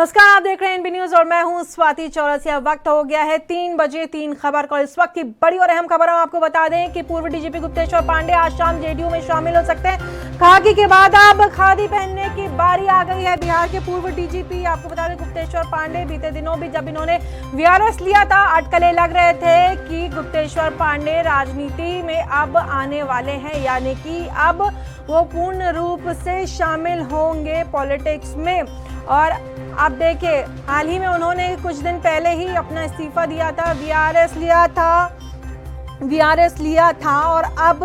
नमस्कार, आप देख रहे हैं एनबी न्यूज और मैं हूं स्वाति चौरसिया। वक्त हो गया है 3 बजे 3 खबर का। इस वक्त की बड़ी और अहम खबर हम आपको बता दें कि पूर्व डीजीपी गुप्तेश्वर पांडे आज शाम जेडीयू में शामिल हो सकते हैं। खाकी के बाद अब खादी पहनने की बारी आ गई है। बिहार के पूर्व डीजीपी आपको बता दें गुप्तेश्वर पांडे बीते दिनों भी जब इन्होंने वीआरएस लिया था, अटकलें लग रहे थे कि गुप्तेश्वर पांडे राजनीति में अब आने वाले हैं, यानी कि अब वो पूर्ण रूप से शामिल होंगे पॉलिटिक्स में। और आप देखिए, हाल ही में उन्होंने कुछ दिन पहले ही अपना इस्तीफा दिया था, वीआरएस लिया था और अब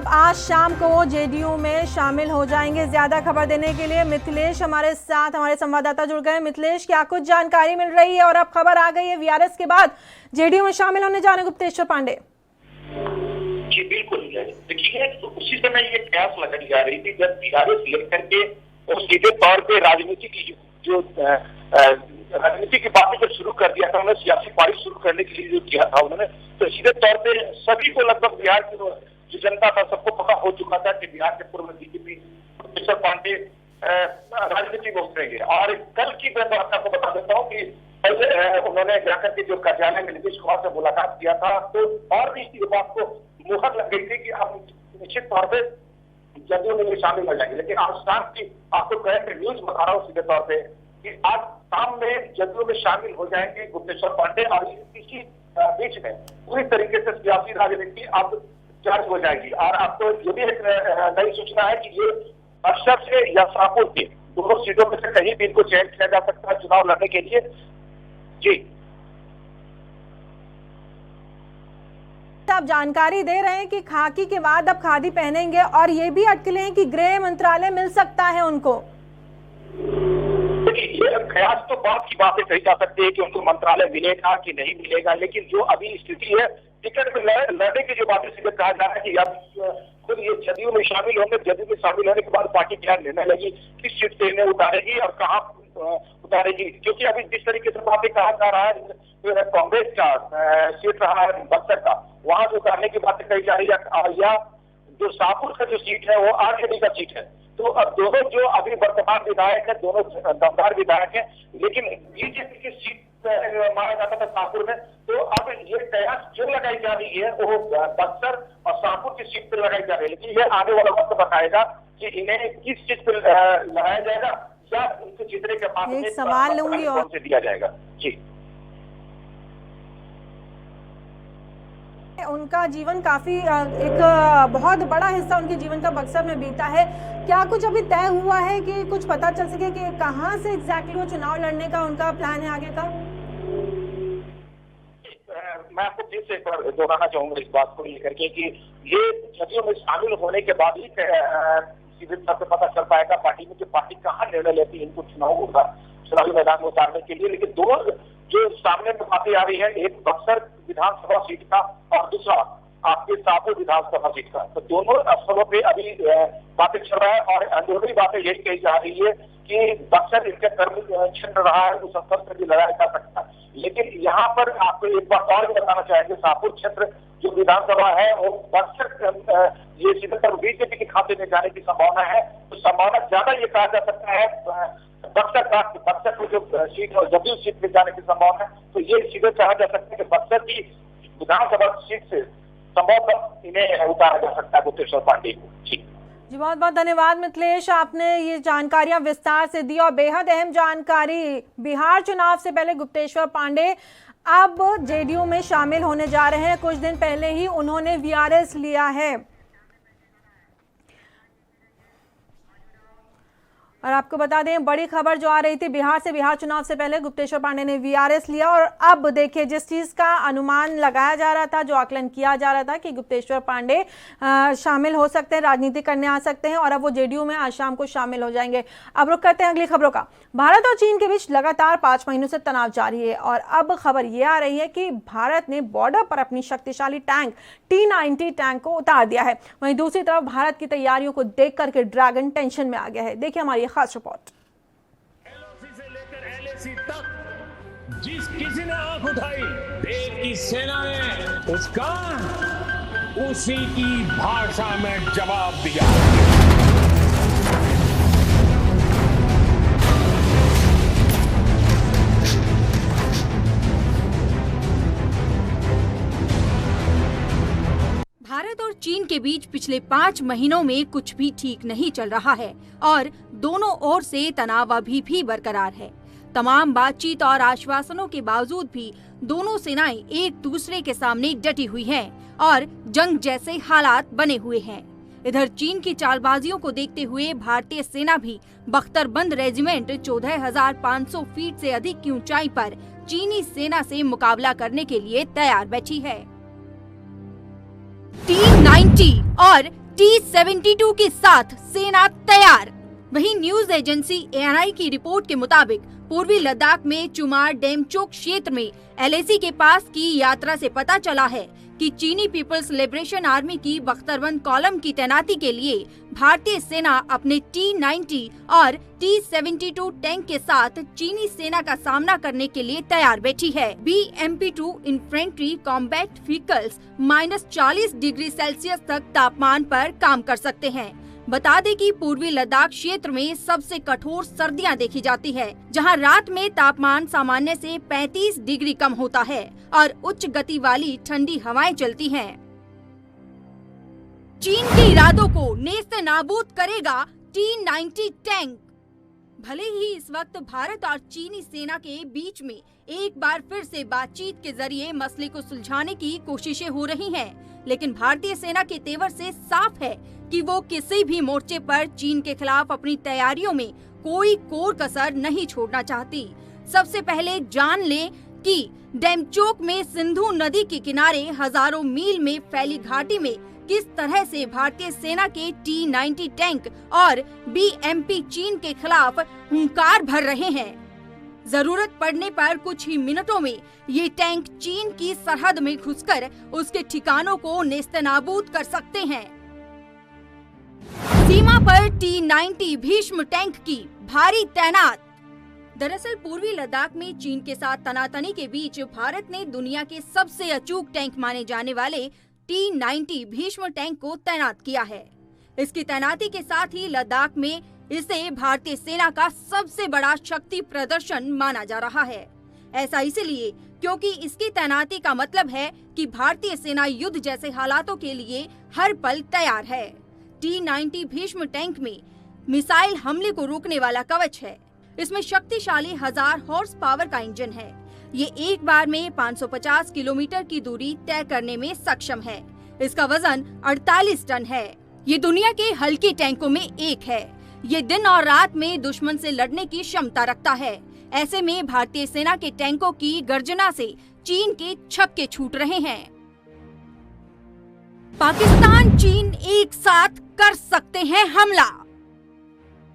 आज शाम को वो जेडीयू में शामिल हो जाएंगे। ज्यादा खबर देने के लिए मिथिलेश हमारे साथ, हमारे संवाददाता जुड़ गए। मिथिलेश, क्या कुछ जानकारी मिल रही है और अब खबर आ गई है वीआरएस के बाद जेडीयू में शामिल होने जा रहे गुप्तेश्वर पांडे? जी बिल्कुल, देखिए उसी समय ये कयास लगाई जा रही थी जब वीआरएस लेकर के और सीधे तौर पे राजनीति की जो राजनीति की बातें जब शुरू कर दिया था, उन्होंने सियासी पारी शुरू करने के लिए जो किया था उन्होंने, तो सीधे तौर पे सभी को लगभग बिहार की जो जनता था सबको पता हो चुका था कि बिहार के पूर्व डीजीपी गुप्तेश्वर पांडे राजनीति में उतरेंगे। और कल की मैं आपको बता देता हूँ कि उन्होंने जाकर के जो कार्यालय में नीतीश कुमार से मुलाकात किया था, तो और भी इस बात को मुहर लग गई थी कि अब निश्चित तौर पे जदयू में शामिल हो जाएंगे। लेकिन आज शाम की आपको करेक्ट न्यूज बता रहा हूँ सीधे तौर पे कि आज शाम में जदयू में शामिल हो जाएंगे गुप्तेश्वर पांडे और इसी बीच में पूरी तरीके से सियासी राजनीति अब चार्ज हो जाएगी। और आपको ये भी एक नई सूचना है कि ये अक्षर से या शाहपुर के दोनों सीटों में से कहीं भी इनको चयन किया जा सकता है चुनाव लड़ने के लिए। जी, आप जानकारी दे रहे हैं कि खाकी के बाद अब खादी पहनेंगे और ये भी अटकलें हैं कि गृह मंत्रालय मिल सकता है उनको। ये कयास तो बात की बातें कही जा सकती है कि उनको मंत्रालय मिलेगा कि नहीं मिलेगा, लेकिन जो अभी स्थिति है टिकट में लड़ने की जो बातें सीधे कहा जा रहा है कि अब खुद ये जदयू में शामिल होंगे। जदयू में शामिल होने के बाद पार्टी क्या निर्णय लेगी, किस सीट से इन्हें उतारेगी और कहाँ उतारेगी, क्योंकि अभी जिस तरीके से बातें कहा जा रहा है कांग्रेस का सीट रहा है बक्सर का, वहां से उतारने की बातें कही जा रही है, या जो शाहपुर का जो सीट है वो आरजेडी का सीट है। तो अब दोनों जो अभी वर्तमान विधायक है दोनों दमदार विधायक है, लेकिन बीजेपी की सीट माना जाता था शाहपुर में, तो अब ये कयास जो लगाई जा रही है वो बक्सर और शाहपुर की सीट पर लगाई जा रही है। लेकिन ये आने वाला वक्त बताएगा कि इन्हें किस सीट पर लगाया जाएगा या उनके जीतने के बाद में सवाल लूंगी और से दिया जाएगा। जी, उनका जीवन काफी एक बहुत बड़ा हिस्सा उनके जीवन का बक्सर में बीता है। क्या कुछ अभी तय हुआ है कि कुछ पता चल सके कि कहां से एग्जैक्टली वो चुनाव लड़ने का उनका प्लान है आगे का? मैं आपको फिर से एक बार दोहराना चाहूंगा इस बात को लेकर के कि ये जदयू में शामिल होने के बाद ही सीधे तौर पर पता चल पाएगा पार्टी में कि पार्टी कहाँ निर्णय लेती है इनको चुनावी मैदान में उतारने के लिए। लेकिन दोनों जो सामने में बातें आ रही है, एक बक्सर विधानसभा सीट का और दूसरा आपके शाहपुर विधानसभा सीट का, तो दोनों स्थलों पे अभी बातें चल रहा है और अंदरूनी बातें यही कही जा रही है कि बक्सर इनका कर्म क्षेत्र रहा है, उस स्तर पर भी लड़ाया जा सकता है। लेकिन यहाँ पर आपको एक बात और भी बताना चाहेंगे, शाहपुर क्षेत्र जो विधानसभा है वो बक्सर ये सीधे तौर बीजेपी के खाते में जाने की संभावना है। तो संभावना ज्यादा ये कहा जा सकता है बक्सर को जो सीट और जदयू सीट में जाने की संभावना है, तो ये सीधे कहा जा सकता है कि बक्सर की विधानसभा सीट से संभवतः इन्हें उतारा जा सकता है गुप्तेश्वर पांडे को। जी, बहुत बहुत धन्यवाद मिथिलेश, आपने ये जानकारियां विस्तार से दी और बेहद अहम जानकारी। बिहार चुनाव से पहले गुप्तेश्वर पांडे अब जेडीयू में शामिल होने जा रहे हैं। कुछ दिन पहले ही उन्होंने वीआरएस लिया है और आपको बता दें बड़ी खबर जो आ रही थी बिहार से, बिहार चुनाव से पहले गुप्तेश्वर पांडे ने वीआरएस लिया और अब देखिए जिस चीज का अनुमान लगाया जा रहा था, जो आकलन किया जा रहा था कि गुप्तेश्वर पांडे शामिल हो सकते हैं, राजनीति करने आ सकते हैं और अब वो जेडीयू में आज शाम को शामिल हो जाएंगे। अब रुक करते हैं अगली खबरों का। भारत और चीन के बीच लगातार 5 महीनों से तनाव जारी है और अब खबर यह आ रही है कि भारत ने बॉर्डर पर अपनी शक्तिशाली टैंक T-90 टैंक को उतार दिया है। वहीं दूसरी तरफ भारत की तैयारियों को देख करके ड्रैगन टेंशन में आ गया है। देखिए हमारी खास रिपोर्ट। LOC से लेकर LAC तक जिस किसी ने आंख उठाई देश की सेना ने उसका उसी की भाषा में जवाब दिया। भारत और चीन के बीच पिछले 5 महीनों में कुछ भी ठीक नहीं चल रहा है और दोनों ओर से तनाव अभी भी बरकरार है। तमाम बातचीत और आश्वासनों के बावजूद भी दोनों सेनाएं एक दूसरे के सामने डटी हुई हैं और जंग जैसे हालात बने हुए हैं। इधर चीन की चालबाजियों को देखते हुए भारतीय सेना भी बख्तरबंद रेजिमेंट 14,500 फीट से अधिक की ऊंचाई पर चीनी सेना से मुकाबला करने के लिए तैयार बैठी है। T-90 और T-72 के साथ सेना तैयार। वहीं न्यूज एजेंसी ANI की रिपोर्ट के मुताबिक पूर्वी लद्दाख में चुमार डेमचोक क्षेत्र में LAC के पास की यात्रा से पता चला है कि चीनी पीपल्स लिबरेशन आर्मी की बख्तरबंद कॉलम की तैनाती के लिए भारतीय सेना अपने T-90 और T-72 टैंक के साथ चीनी सेना का सामना करने के लिए तैयार बैठी है। BMP-2 infantry combat vehicles -40 degree Celsius तक तापमान पर काम कर सकते हैं। बता दें कि पूर्वी लद्दाख क्षेत्र में सबसे कठोर सर्दियां देखी जाती है, जहां रात में तापमान सामान्य से 35 डिग्री कम होता है और उच्च गति वाली ठंडी हवाएं चलती हैं। चीन के इरादों को नेस्तनाबूद करेगा T-90 टैंक। भले ही इस वक्त भारत और चीनी सेना के बीच में एक बार फिर से बातचीत के जरिए मसले को सुलझाने की कोशिशें हो रही हैं, लेकिन भारतीय सेना के तेवर से साफ है कि वो किसी भी मोर्चे पर चीन के खिलाफ अपनी तैयारियों में कोई कोर कसर नहीं छोड़ना चाहती। सबसे पहले जान लें कि डेमचोक में सिंधु नदी के किनारे हजारों मील में फैली घाटी में किस तरह से भारतीय सेना के T-90 टैंक और BMP चीन के खिलाफ हुंकार भर रहे हैं। जरूरत पड़ने पर कुछ ही मिनटों में ये टैंक चीन की सरहद में घुसकर उसके ठिकानों को नेस्तनाबूद कर सकते हैं। सीमा पर T-90 भीष्म टैंक की भारी तैनात। दरअसल पूर्वी लद्दाख में चीन के साथ तनातनी के बीच भारत ने दुनिया के सबसे अचूक टैंक माने जाने वाले T-90 भीष्म टैंक को तैनात किया है। इसकी तैनाती के साथ ही लद्दाख में इसे भारतीय सेना का सबसे बड़ा शक्ति प्रदर्शन माना जा रहा है। ऐसा इसलिए क्योंकि इसकी तैनाती का मतलब है कि भारतीय सेना युद्ध जैसे हालातों के लिए हर पल तैयार है। T-90 भीष्म टैंक में मिसाइल हमले को रोकने वाला कवच है। इसमें शक्तिशाली 1000 हॉर्स पावर का इंजन है। ये एक बार में 550 किलोमीटर की दूरी तय करने में सक्षम है। इसका वजन 48 टन है। ये दुनिया के हल्के टैंकों में एक है। ये दिन और रात में दुश्मन से लड़ने की क्षमता रखता है। ऐसे में भारतीय सेना के टैंकों की गर्जना से चीन के छक्के छूट रहे हैं। पाकिस्तान चीन एक साथ कर सकते हैं हमला।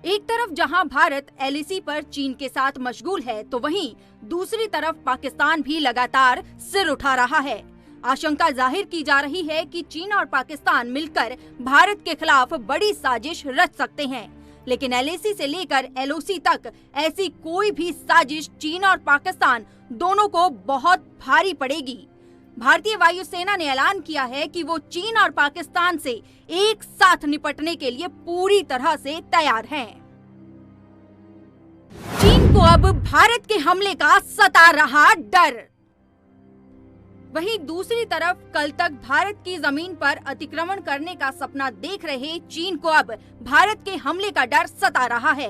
एक तरफ जहां भारत LAC पर चीन के साथ मशगूल है, तो वहीं दूसरी तरफ पाकिस्तान भी लगातार सिर उठा रहा है। आशंका जाहिर की जा रही है कि चीन और पाकिस्तान मिलकर भारत के खिलाफ बड़ी साजिश रच सकते हैं, लेकिन LAC से लेकर LOC तक ऐसी कोई भी साजिश चीन और पाकिस्तान दोनों को बहुत भारी पड़ेगी। भारतीय वायुसेना ने ऐलान किया है कि वो चीन और पाकिस्तान से एक साथ निपटने के लिए पूरी तरह से तैयार हैं। चीन को अब भारत के हमले का सता रहा डर। वहीं दूसरी तरफ कल तक भारत की जमीन पर अतिक्रमण करने का सपना देख रहे चीन को अब भारत के हमले का डर सता रहा है।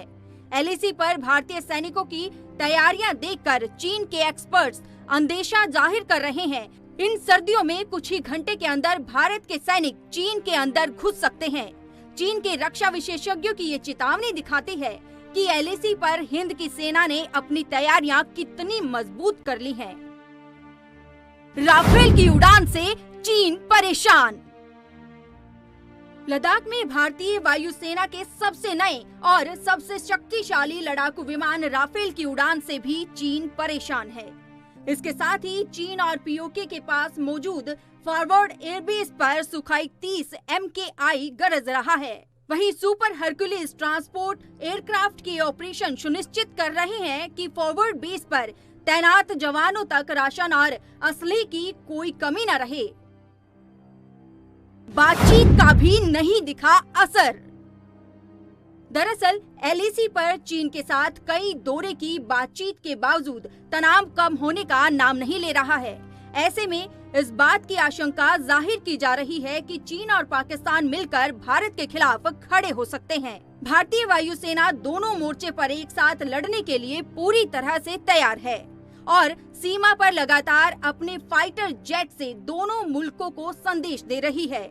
LAC पर भारतीय सैनिकों की तैयारियां देखकर चीन के एक्सपर्ट्स अंदेशा जाहिर कर रहे हैं। इन सर्दियों में कुछ ही घंटे के अंदर भारत के सैनिक चीन के अंदर घुस सकते हैं। चीन के रक्षा विशेषज्ञों की ये चेतावनी दिखाती है कि LAC पर हिंद की सेना ने अपनी तैयारियां कितनी मजबूत कर ली हैं। राफेल की उड़ान से चीन परेशान। लद्दाख में भारतीय वायुसेना के सबसे नए और सबसे शक्तिशाली लड़ाकू विमान राफेल की उड़ान से भी चीन परेशान है। इसके साथ ही चीन और POK के पास मौजूद फॉरवर्ड एयरबेस पर सुखाई 30 MKI गरज रहा है। वहीं सुपर हरक्यूलिस ट्रांसपोर्ट एयरक्राफ्ट के ऑपरेशन सुनिश्चित कर रहे हैं कि फॉरवर्ड बेस पर तैनात जवानों तक राशन और असले की कोई कमी न रहे। बातचीत का भी नहीं दिखा असर। दरअसल LAC पर चीन के साथ कई दौरे की बातचीत के बावजूद तनाव कम होने का नाम नहीं ले रहा है। ऐसे में इस बात की आशंका जाहिर की जा रही है कि चीन और पाकिस्तान मिलकर भारत के खिलाफ खड़े हो सकते हैं। भारतीय वायुसेना दोनों मोर्चे पर एक साथ लड़ने के लिए पूरी तरह से तैयार है और सीमा पर लगातार अपने फाइटर जेट से दोनों मुल्कों को संदेश दे रही है।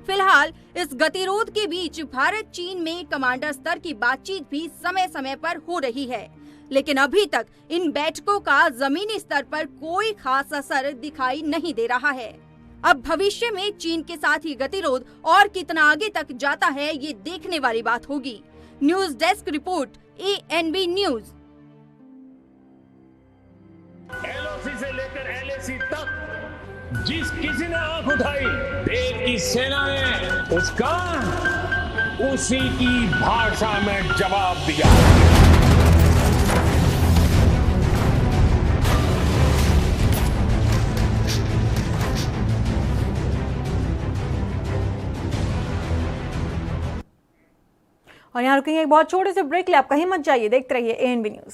फिलहाल इस गतिरोध के बीच भारत चीन में कमांडर स्तर की बातचीत भी समय समय पर हो रही है, लेकिन अभी तक इन बैठकों का जमीनी स्तर पर कोई खास असर दिखाई नहीं दे रहा है। अब भविष्य में चीन के साथ ही गतिरोध और कितना आगे तक जाता है, ये देखने वाली बात होगी। News desk report, ANB news. LOC से लेकर LAC तक जिस किसी ने आंख उठाई, देश की सेना ने उसका उसी की भाषा में जवाब दिया। और यहाँ रुकेंगे एक बहुत छोटे से ब्रेक ले, आप कहीं मत जाइए, देखते रहिए ANB न्यूज।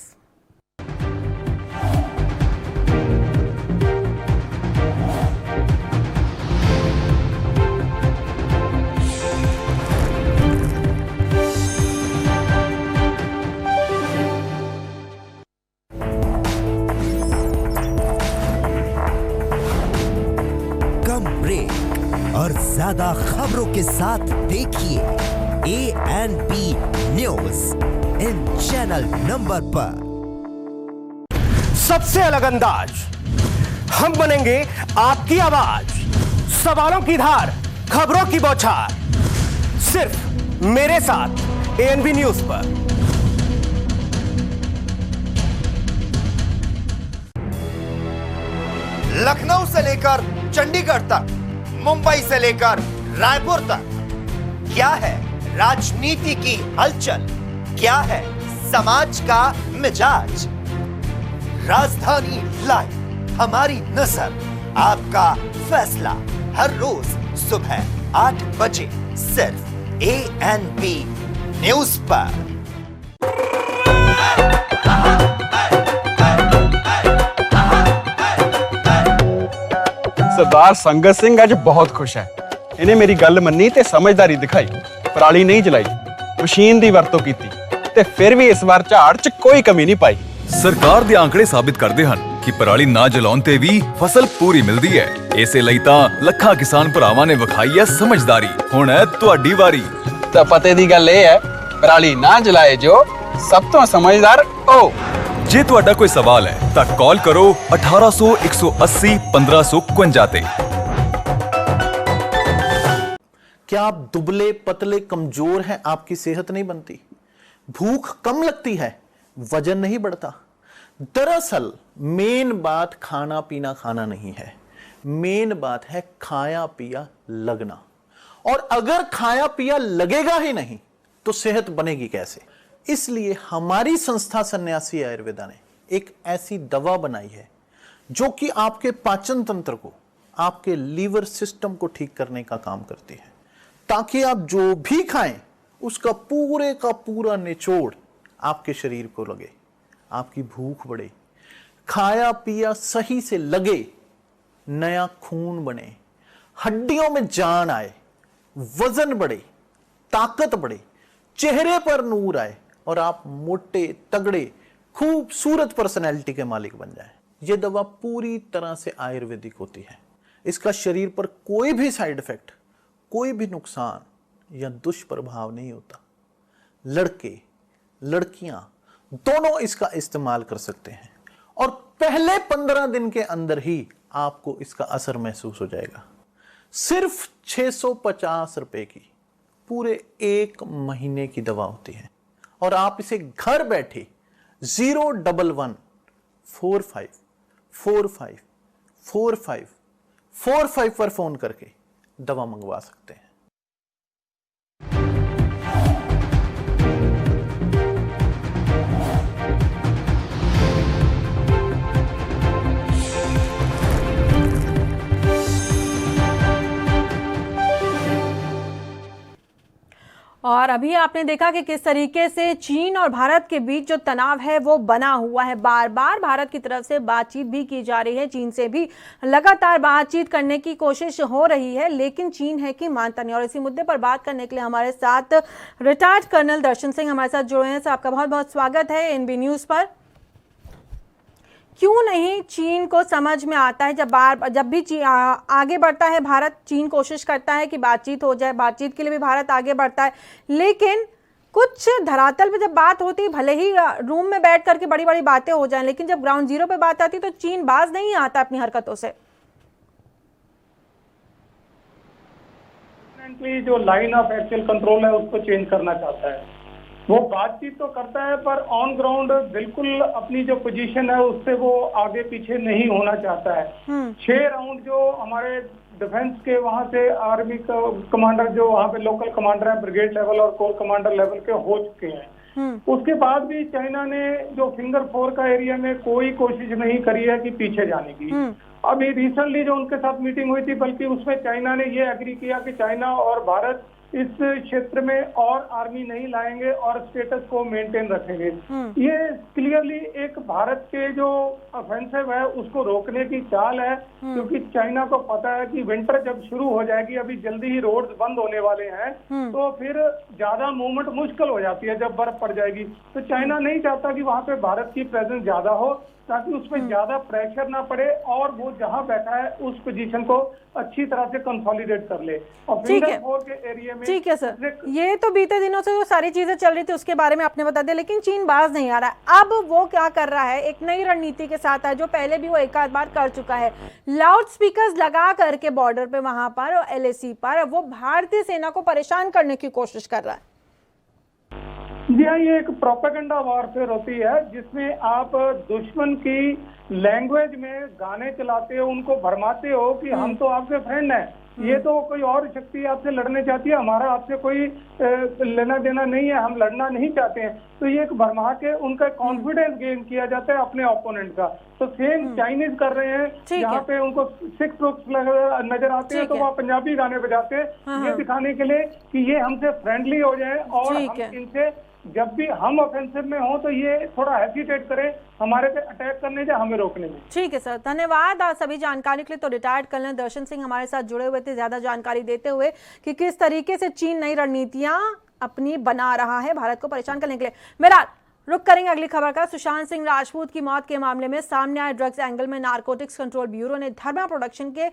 कम ब्रेक और ज्यादा खबरों के साथ देखिए ANB news in channel number पर। सबसे अलग अंदाज, हम बनेंगे आपकी आवाज, सवालों की धार, खबरों की बौछार, सिर्फ मेरे साथ ANB न्यूज पर। लखनऊ से लेकर चंडीगढ़ तक, मुंबई से लेकर रायपुर तक, क्या है राजनीति की हलचल, क्या है समाज का मिजाज। राजधानी लाइव, हमारी नजर, आपका फैसला, हर रोज सुबह 8 बजे सिर्फ ANB न्यूज पर। सरदार संगत सिंह अज बहुत खुश है। इन्हें मेरी गल मन्नी ते समझदारी दिखाई, पराली नहीं जलाई, मशीन दी वरतों कीती ते फिर भी इस बार झाड़ च कोई कमी नहीं पाई। सरकार ਦੇ ਆંકੜੇ ਸਾਬਿਤ ਕਰਦੇ ਹਨ ਕਿ ਪਰਾਲੀ ਨਾ ਜਲਾਉਣ ਤੇ ਵੀ ਫਸਲ ਪੂਰੀ ਮਿਲਦੀ ਹੈ। ਇਸੇ ਲਈ ਤਾਂ ਲੱਖਾਂ ਕਿਸਾਨ ਭਰਾਵਾਂ ਨੇ ਵਿਖਾਈ ਹੈ ਸਮਝਦਾਰੀ। ਹੁਣ ਹੈ ਤੁਹਾਡੀ ਵਾਰੀ। ਤਾਂ ਪਤੇ ਦੀ ਗੱਲ ਇਹ ਹੈ, ਪਰਾਲੀ ਨਾ ਜਲਾਏ ਜੋ ਸਭ ਤੋਂ ਸਮਝਦਾਰ ਉਹ। ਜੇ ਤੁਹਾਡਾ ਕੋਈ ਸਵਾਲ ਹੈ ਤਾਂ ਕਾਲ ਕਰੋ 1800 180 1551 ਤੇ। क्या आप दुबले पतले कमजोर हैं, आपकी सेहत नहीं बनती, भूख कम लगती है, वजन नहीं बढ़ता? दरअसल मेन बात खाना पीना खाना नहीं है, मेन बात है खाया पिया लगना। और अगर खाया पिया लगेगा ही नहीं तो सेहत बनेगी कैसे? इसलिए हमारी संस्था सन्यासी आयुर्वेदा ने एक ऐसी दवा बनाई है जो कि आपके पाचन तंत्र को, आपके लीवर सिस्टम को ठीक करने का काम करती है, ताकि आप जो भी खाएं उसका पूरे का पूरा निचोड़ आपके शरीर को लगे, आपकी भूख बढ़े, खाया पिया सही से लगे, नया खून बने, हड्डियों में जान आए, वजन बढ़े, ताकत बढ़े, चेहरे पर नूर आए और आप मोटे तगड़े खूबसूरत पर्सनैलिटी के मालिक बन जाएं। यह दवा पूरी तरह से आयुर्वेदिक होती है। इसका शरीर पर कोई भी साइड इफेक्ट, कोई भी नुकसान या दुष्प्रभाव नहीं होता। लड़के लड़कियां दोनों इसका इस्तेमाल कर सकते हैं और पहले 15 दिन के अंदर ही आपको इसका असर महसूस हो जाएगा। सिर्फ 650 रुपए की पूरे 1 महीने की दवा होती है और आप इसे घर बैठे 011 45 45 45 45 पर फोन करके दवा मंगवा सकते हैं। और अभी आपने देखा कि किस तरीके से चीन और भारत के बीच जो तनाव है वो बना हुआ है। बार बार भारत की तरफ से बातचीत भी की जा रही है, चीन से भी लगातार बातचीत करने की कोशिश हो रही है, लेकिन चीन है कि मानता नहीं। और इसी मुद्दे पर बात करने के लिए हमारे साथ रिटायर्ड कर्नल दर्शन सिंह हमारे साथ जुड़े हैं। सर, आपका बहुत बहुत स्वागत है एनबी न्यूज़ पर। क्यों नहीं चीन को समझ में आता है जब भी आगे बढ़ता है भारत, चीन कोशिश करता है कि बातचीत हो जाए, बातचीत के लिए भी भारत आगे बढ़ता है, लेकिन कुछ धरातल पे जब बात होती है, भले ही रूम में बैठ करके बड़ी बड़ी बातें हो जाएं, लेकिन जब ग्राउंड जीरो पे बात आती है तो चीन बाज नहीं आता अपनी हरकतों से। जो लाइन ऑफ एक्चुअल कंट्रोल है उसको चेंज करना चाहता है। वो बातचीत तो करता है पर ऑन ग्राउंड बिल्कुल अपनी जो पोजीशन है उससे वो आगे पीछे नहीं होना चाहता है। 6 राउंड जो हमारे डिफेंस के वहां से आर्मी कमांडर जो वहां पे लोकल कमांडर है ब्रिगेड लेवल और कोर कमांडर लेवल के हो चुके हैं। उसके बाद भी चाइना ने जो फिंगर 4 का एरिया में कोई कोशिश नहीं करी है कि पीछे जाने की। अभी रिसेंटली जो उनके साथ मीटिंग हुई थी, बल्कि उसमें चाइना ने ये एग्री किया कि चाइना और भारत इस क्षेत्र में और आर्मी नहीं लाएंगे और स्टेटस को मेंटेन रखेंगे। ये क्लियरली एक भारत के जो ऑफेंसिव है उसको रोकने की चाल है, क्योंकि चाइना को पता है कि विंटर जब शुरू हो जाएगी, अभी जल्दी ही रोड्स बंद होने वाले हैं, तो फिर ज्यादा मूवमेंट मुश्किल हो जाती है जब बर्फ पड़ जाएगी। तो चाइना नहीं चाहता कि वहां पे भारत की प्रेजेंस ज्यादा हो, ताकि उसमें ज्यादा प्रेशर ना पड़े और वो जहां बैठा है उस पोजीशन को अच्छी तरह से कंसोलिडेट कर ले। और फिंगर 4 के एरिया में ठीक है सर, ये तो बीते दिनों से जो सारी चीजें चल रही थी उसके बारे में आपने बता दिया, लेकिन चीन बाज नहीं आ रहा है। अब वो क्या कर रहा है, एक नई रणनीति के साथ है, जो पहले भी वो एक आध बार कर चुका है। लाउड स्पीकर्स लगा करके बॉर्डर पे वहां पर और LAC पर वो भारतीय सेना को परेशान करने की कोशिश कर रहा है। जी हाँ, ये एक प्रोपेगेंडा वॉरफेयर होती है जिसमें आप दुश्मन की लैंग्वेज में गाने चलाते हो, उनको भरमाते हो कि हम तो आपके फ्रेंड हैं, ये तो कोई और शक्ति आपसे लड़ने चाहती है, हमारा आपसे कोई लेना देना नहीं है, हम लड़ना नहीं चाहते हैं। तो ये एक भरमा के उनका कॉन्फिडेंस गेन किया जाता है अपने ओपोनेंट का। तो सेम चाइनीज कर रहे हैं, यहाँ पे उनको 6 ट्रूप्स नजर आते हैं तो वो पंजाबी गाने बजाते हैं, ये दिखाने के लिए कि ये हमसे फ्रेंडली हो जाए और हम इनसे जब भी हम ऑफेंसिव में हो तो ये थोड़ा हेसिटेट करें हमारे पे अटैक करने या हमें रोकने में। ठीक है सर, धन्यवाद आप सभी जानकारी के लिए। तो रिटायर्ड कर्नल दर्शन सिंह हमारे साथ जुड़े हुए थे, ज्यादा जानकारी देते हुए कि किस तरीके से चीन नई रणनीतियां अपनी बना रहा है भारत को परेशान करने के लिए। मेरा रुक करेंगे अगली खबर का। सुशांत सिंह राजपूत की मौत के मामले में सामने आए ड्रग्स एंगल में नारकोटिक्स कंट्रोल ब्यूरो ने धर्मा प्रोडक्शन के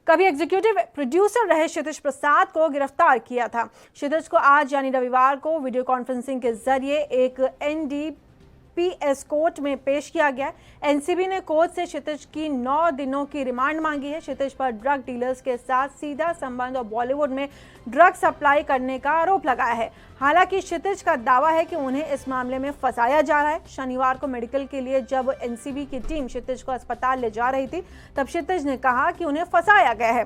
कभी एग्जीक्यूटिव प्रोड्यूसर रहे क्षितिज प्रसाद को गिरफ्तार किया था। क्षितिज को आज यानी रविवार को वीडियो कॉन्फ्रेंसिंग के जरिए एक NDPS कोर्ट में पेश किया गया। एनसीबी ने कोर्ट से क्षितिज की 9 दिनों की रिमांड मांगी है। क्षितिज पर ड्रग डीलर्स के साथ सीधा संबंध और बॉलीवुड में ड्रग सप्लाई करने का आरोप लगाया है। हालांकि क्षितिज का दावा है कि उन्हें इस मामले में फंसाया जा रहा है। शनिवार को मेडिकल के लिए जब एनसीबी की टीम क्षितिज को अस्पताल ले जा रही थी, तब क्षितिज ने कहा कि उन्हें फंसाया गया है।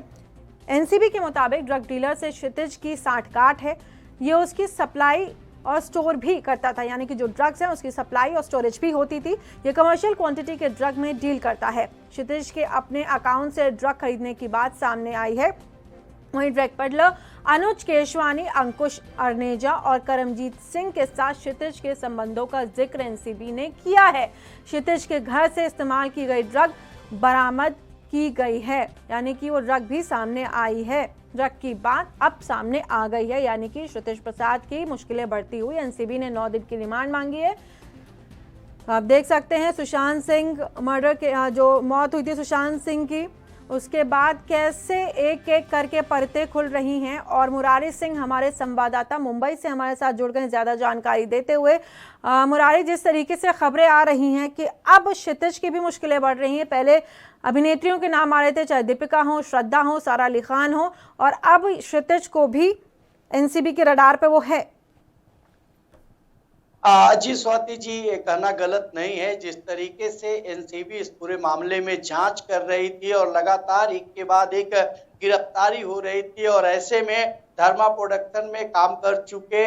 एनसीबी के मुताबिक ड्रग डीलर से क्षितिज की सांठगांठ है। ये उसकी सप्लाई और स्टोर भी करता था, यानी कि जो ड्रग्स हैं उसकी सप्लाई और स्टोरेज भी होती थी। ये कमर्शियल क्वांटिटी के ड्रग में डील करता है। क्षितिज के अपने अकाउंट से ड्रग खरीदने की बात सामने आई है। वहीं ड्रग पेडलर अनुज केशवानी, अंकुश अर्नेजा और करमजीत सिंह के साथ क्षितिज के संबंधों का जिक्र एनसीबी ने किया है। क्षितिज के घर से इस्तेमाल की गई ड्रग बरामद की गई है, यानी कि वो ड्रग भी सामने आई है। ड्रग की बात अब सामने आ गई है, यानी कि क्षितिज प्रसाद की मुश्किलें बढ़ती हुई। एनसीबी ने 9 दिन की रिमांड मांगी है। आप देख सकते हैं सुशांत सिंह मर्डर के जो मौत हुई थी सुशांत सिंह की, उसके बाद कैसे एक एक करके परतें खुल रही हैं। और मुरारी सिंह हमारे संवाददाता मुंबई से हमारे साथ जुड़ गए ज़्यादा जानकारी देते हुए। मुरारी, जिस तरीके से खबरें आ रही हैं कि अब क्षितिज की भी मुश्किलें बढ़ रही हैं, पहले अभिनेत्रियों के नाम आ रहे थे, चाहे दीपिका हो, श्रद्धा हो, सारा अली खान हो, और अब क्षितिज को भी एनसीबी के रडार पे वो है। जी स्वाति जी, ये कहना गलत नहीं है। जिस तरीके से एनसीबी इस पूरे मामले में जांच कर रही थी और लगातार एक के बाद एक गिरफ्तारी हो रही थी, और ऐसे में धर्मा प्रोडक्शन में काम कर चुके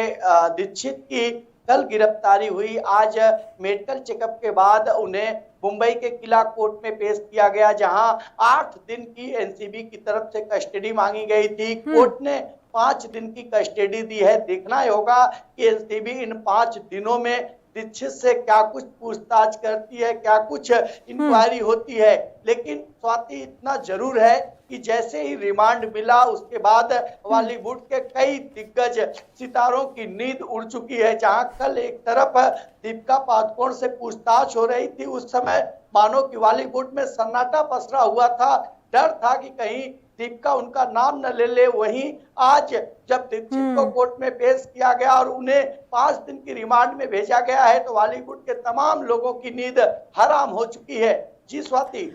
दीक्षित की कल गिरफ्तारी हुई। आज मेडिकल चेकअप के बाद उन्हें मुंबई के किला कोर्ट में पेश किया गया, जहां 8 दिन की एनसीबी की तरफ से कस्टडी मांगी गई थी। कोर्ट ने 5 दिन की कस्टडी दी है। देखना ही होगा कि एनसीबी इन 5 दिनों में दीक्षित से क्या कुछ पूछताछ करती है, क्या कुछ इंक्वायरी होती है। लेकिन स्वाति इतना जरूर है कि जैसे ही रिमांड मिला उसके बाद बॉलीवुड के कई दिग्गज सितारों की नींद उड़ चुकी है। जहां कल एक तरफ दीपिका पादुकोण से पूछताछ हो रही थी, उस समय मानो कि बॉलीवुड में सन्नाटा पसरा हुआ था, डर था कि कहीं दीपिका उनका नाम न ले ले। वहीं आज जब दीक्षित को कोर्ट में पेश किया गया और उन्हें 5 दिन की रिमांड में भेजा गया है तो बॉलीवुड के तमाम लोगों की नींद हराम हो चुकी है। जी स्वाति।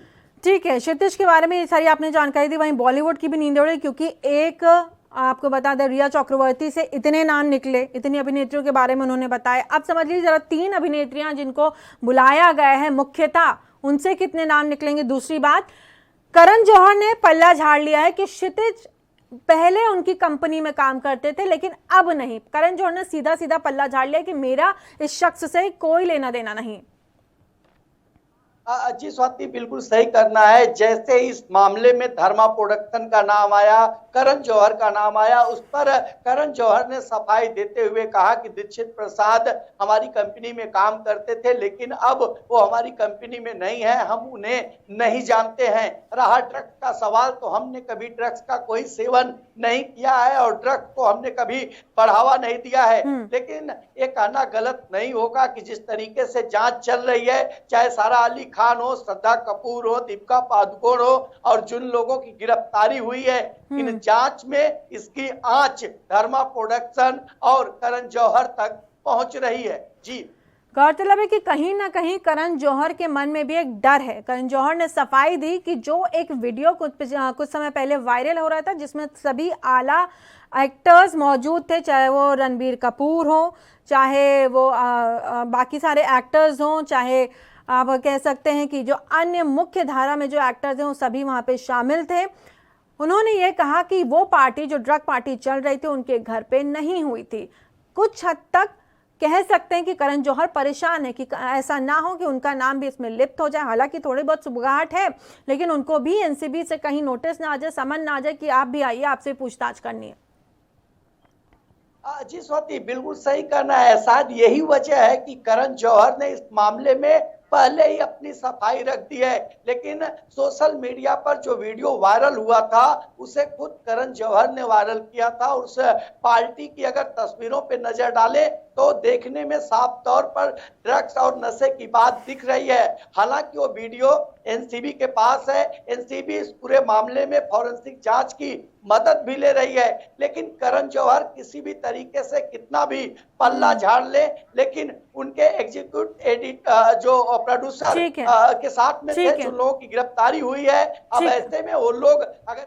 ठीक है, क्षितिज के बारे में ये सारी आपने जानकारी दी, वहीं बॉलीवुड की भी नींद उड़ी, क्योंकि एक आपको बता दें रिया चक्रवर्ती से इतने नाम निकले, इतनी अभिनेत्रियों के बारे में उन्होंने बताया। अब समझ लीजिए जरा 3 अभिनेत्रियां जिनको बुलाया गया है मुख्यतः, उनसे कितने नाम निकलेंगे। दूसरी बात, करण जौहर ने पल्ला झाड़ लिया है कि क्षितिज पहले उनकी कंपनी में काम करते थे लेकिन अब नहीं। करण जौहर ने सीधा सीधा पल्ला झाड़ लिया कि मेरा इस शख्स से कोई लेना देना नहीं। जी स्वाति, बिल्कुल सही करना है। जैसे इस मामले में धर्मा प्रोडक्शन का नाम आया, करण जौहर का नाम आया, उस पर करण जौहर ने सफाई देते हुए कहा कि दीक्षित प्रसाद हमारी कंपनी में काम करते थे लेकिन अब वो हमारी कंपनी में नहीं है, हम उन्हें नहीं जानते हैं। रहा ड्रग्स का सवाल, तो हमने कभी ड्रग्स का कोई सेवन नहीं किया है और ड्रग्स को हमने कभी बढ़ावा नहीं दिया है। लेकिन ये कहना गलत नहीं होगा कि जिस तरीके से जांच चल रही है, चाहे सारा अली खान हो, श्रद्धा कपूर हो, दीपिका पादुकोण हो और जिन लोगों की गिरफ्तारी हुई है, इन जांच में इसकी आंच धर्मा प्रोडक्शन और करण जौहर तक पहुंच रही है। जी, गौरतलब है कि कहीं ना कहीं करण जौहर के मन में भी एक डर है। करण जौहर ने सफाई दी कि जो एक वीडियो कुछ समय पहले वायरल हो रहा था जिसमें सभी आला एक्टर्स मौजूद थे, चाहे वो रणबीर कपूर हो, चाहे वो बाकी सारे एक्टर्स हों, चाहे आप कह सकते हैं कि जो अन्य मुख्य धारा में जो एक्टर्स हैं वो सभी वहाँ पे शामिल थे। उन्होंने ये कहा कि वो पार्टी जो ड्रग पार्टी चल रही थी उनके घर पे नहीं हुई थी। कुछ हद तक कह सकते हैं कि करण जौहर परेशान है कि ऐसा ना हो कि उनका नाम भी इसमें लिप्त हो जाए। हालांकि थोड़ी बहुत सुबगाहट है लेकिन उनको भी एनसीबी से कहीं नोटिस ना आ जाए, समन ना आ जाए कि आप भी आइए, आपसे पूछताछ करनी है। जी स्वाति, बिल्कुल सही कहना है। शायद यही वजह है कि करण जौहर ने इस मामले में पहले ही अपनी सफाई रख दी है। लेकिन सोशल मीडिया पर जो वीडियो वायरल हुआ था उसे खुद करण जौहर ने वायरल किया था। उस पार्टी की अगर तस्वीरों पे नजर डालें तो देखने में साफ तौर पर ड्रग्स और नशे की बात दिख रही है। हालांकि वो वीडियो एनसीबी के पास है, एनसीबी इस पूरे मामले में फॉरेंसिक जांच की मदद भी ले रही है। लेकिन करण जौहर किसी भी तरीके से कितना भी पल्ला झाड़ ले, लेकिन उनके एग्जीक्यूटिव एडिट जो प्रोड्यूसर के साथ में थे, जो लोगों की गिरफ्तारी हुई है, अब ऐसे में वो लोग अगर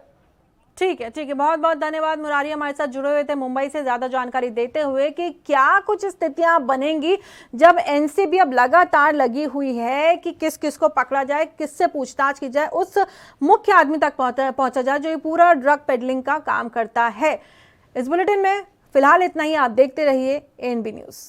ठीक है, बहुत बहुत धन्यवाद मुरारी हमारे साथ जुड़े हुए थे मुंबई से ज्यादा जानकारी देते हुए कि क्या कुछ स्थितियां बनेंगी जब एनसीबी अब लगातार लगी हुई है कि किस किस को पकड़ा जाए, किससे पूछताछ की जाए, उस मुख्य आदमी तक पहुंचा जाए जो ये पूरा ड्रग पेडलिंग का काम करता है। इस बुलेटिन में फिलहाल इतना ही। आप देखते रहिए एएनबी न्यूज़।